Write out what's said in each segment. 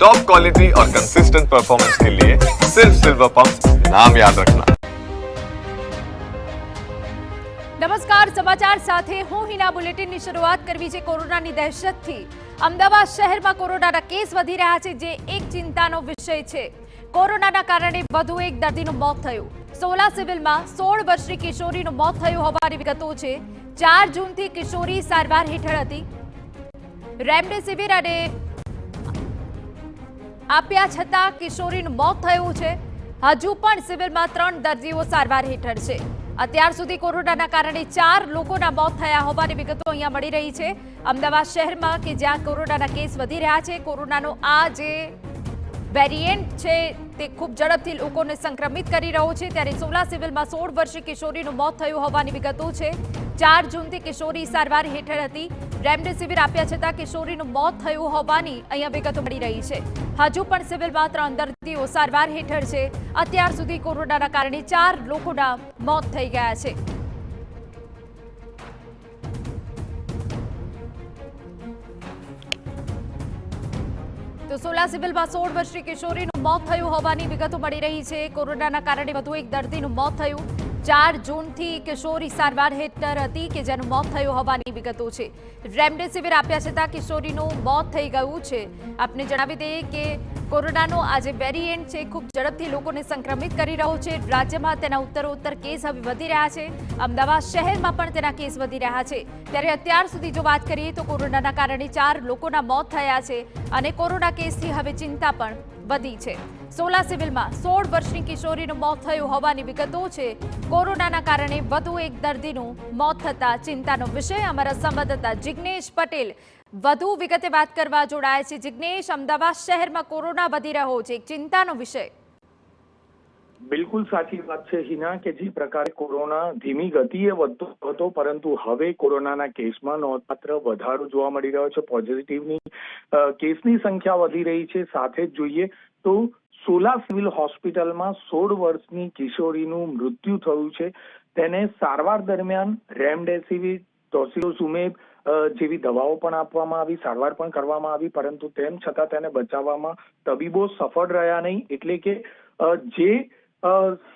Top quality और consistent performance के लिए सिर्फ सिल्वर पंप नाम याद रखना। નમસ્કાર, સમાચાર સાથે હું હિના. બુલેટિનની શરૂઆત કરવી છે કોરોનાની દહેશતથી. અમદાવાદ શહેરમાં કોરોનાના કેસ વધી રહ્યા છે, જે એક ચિંતાનો વિષય છે. કોરોનાના કારણે વધુ એક દર્દીનું મોત થયું. સોલા સિવિલમાં 16 વર્ષની કિશોરીનું મોત થયું હોવાની વિગતો છે. 4 જૂનથી કિશોરી સારવાર હેઠળ હતી. રેમડેસિવિર અને આપ્યા છતાં કિશોરીનું મોત થયું છે. હજુ પણ સિવિલમાં 3 દર્દીઓ સારવાર હેઠળ છે. અત્યાર સુધી કોરોનાના કારણે 4 લોકોના મોત થયા હોવાની વિગતો અહીંયા મળી રહી છે. અમદાવાદ શહેરમાં કે જ્યાં કોરોનાના કેસ વધી રહ્યા છે, કોરોનાનો આ જે વેરિયન્ટ છે તે ખૂબ ઝડપથી લોકોને સંક્રમિત કરી રહ્યો છે, ત્યારે સોલા સિવિલમાં 16 વર્ષીય કિશોરીનું મોત થયું હોવાની વિગતો છે. 4 જૂનથી કિશોરી સારવાર હેઠળ હતી. રેમડેસિવિર આપ્યા છતાં કિશોરીનું મોત થયું હોવાની અહીંયા વિગતો મળી રહી છે. હજુ પણ સિવિલમાં 3 દર્દીઓ સારવાર હેઠળ છે. અત્યાર સુધી કોરોનાના કારણે 4 લોકોના મોત થઈ ગયા છે. તો સોલા સિવિલમાં 16 વર્ષની કિશોરીનું મોત થયું હોવાની વિગતો મળી રહી છે. કોરોનાના કારણે વધુ એક દર્દીનું મોત થયું. 4 જૂનથી કિશોરી સારવાર હેઠળ હતી કે જેનું મોત થયું હોવાની વિગતો છે. રેમડેસિવિર આપ્યા છતાં કિશોરીનું મોત થઈ ગયું છે. આપને જણાવી દઈએ કે કોરોનાનો આ જે વેરિયન્ટ છે ખૂબ ઝડપથી લોકોને સંક્રમિત કરી રહ્યો છે. રાજ્યમાં તેના ઉત્તરોત્તર કેસ હવે વધી રહ્યા છે. અમદાવાદ શહેરમાં પણ તેના કેસ વધી રહ્યા છે. ત્યારે અત્યાર સુધી જો વાત કરીએ તો કોરોનાના કારણે 4 લોકોના મોત થયા છે અને કોરોના કેસથી હવે ચિંતા પણ વધી છે. સોલા સિવિલમાં 16 વર્ષની કિશોરીનું મોત થયું હોવાની વિગતો છે. કોરોનાના કારણે વધુ એક દર્દીનું મોત થતા ચિંતાનો વિષય. અમારા સંવાદદાતા જિગ્નેશ પટેલ વધુ વિગતે વાત કરવા જોડાયા છે. જિગ્નેશ, અમદાવાદ શહેરમાં કોરોના વધી રહ્યો છે, એક ચિંતાનો વિષય. બિલકુલ સાચી વાત છે હિના, કે જે પ્રકારે કોરોના ધીમી ગતિએ વધતો હતો, પરંતુ હવે કોરોનાના કેસમાં નોંધપાત્ર વધારો જોવા મળી રહ્યો છે. પોઝિટિવની કેસની સંખ્યા વધી રહી છે. સાથે જ જોઈએ તો સોલા સિવિલ હોસ્પિટલમાં 16 વર્ષની કિશોરીનું મૃત્યુ થયું છે. તેને સારવાર દરમિયાન રેમડેસિવિર, ટોસિલિઝુમેબ જેવી દવાઓ પણ આપવામાં આવી, સારવાર પણ કરવામાં આવી, પરંતુ તેમ છતાં તેને બચાવવામાં તબીબો સફળ રહ્યા નહીં. એટલે કે જે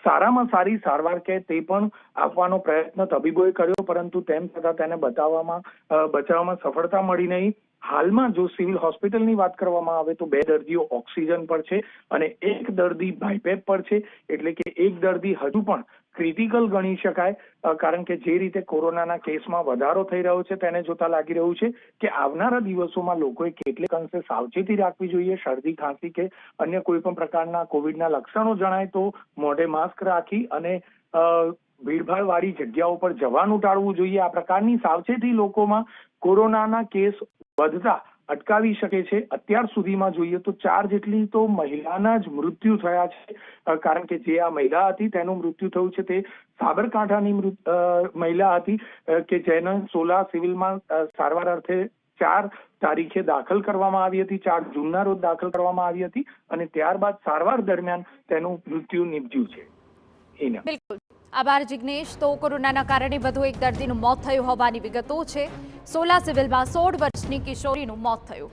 સારામાં સારી સારવાર કે તે પણ આપવાનો પ્રયત્ન તબીબોએ કર્યો, પરંતુ તેમ છતાં તેને બચાવવામાં સફળતા મળી નહીં. હાલમાં જો સિવિલ હોસ્પિટલની વાત કરવામાં આવે તો 2 દર્દીઓ ઓક્સિજન પર છે અને 1 દર્દી બાયપેપ પર છે. એટલે કે 1 દર્દી હજુ પણ ક્રિટિકલ ગણી શકાય, કારણ કે જે રીતે કોરોનાના કેસમાં વધારો થઈ રહ્યો છે તેને જોતા લાગી રહ્યું છે કે આવનારા દિવસોમાં લોકોએ કેટલેક અંશે સાવચેતી રાખવી જોઈએ. શરદી, ખાંસી કે અન્ય કોઈ પણ પ્રકારના કોવિડના લક્ષણો જણાય તો મોઢે માસ્ક રાખી અને ભીડભાડ વાળી જગ્યાઓ પર જવાનું ટાળવું જોઈએ. આ પ્રકારની સાવચેતી લોકોમાં કોરોનાના કેસ વધતા અટકાવી શકે છે. અત્યાર સુધીમાં જોઈએ તો 4 જેટલી તો મહિલાના જ મૃત્યુ થયા છે, કારણ કે જે આ મહિલા હતી તેનું મૃત્યુ થયું છે તે સાબરકાંઠાની મહિલા હતી કે જેને સોલા સિવિલમાં સારવાર અર્થે 4 તારીખે દાખલ કરવામાં આવી હતી. 4 જૂનના રોજ દાખલ કરવામાં આવી હતી અને ત્યારબાદ સારવાર દરમિયાન તેનું મૃત્યુ નીપજ્યું છે. બિલકુલ, આભાર જિગ્નેશ. તો કોરોનાના કારણે વધુ એક દર્દીનું મોત થયું હોવાની વિગતો છે. સોલા સિવિલમાં 16 વર્ષની કિશોરીનું મોત થયું.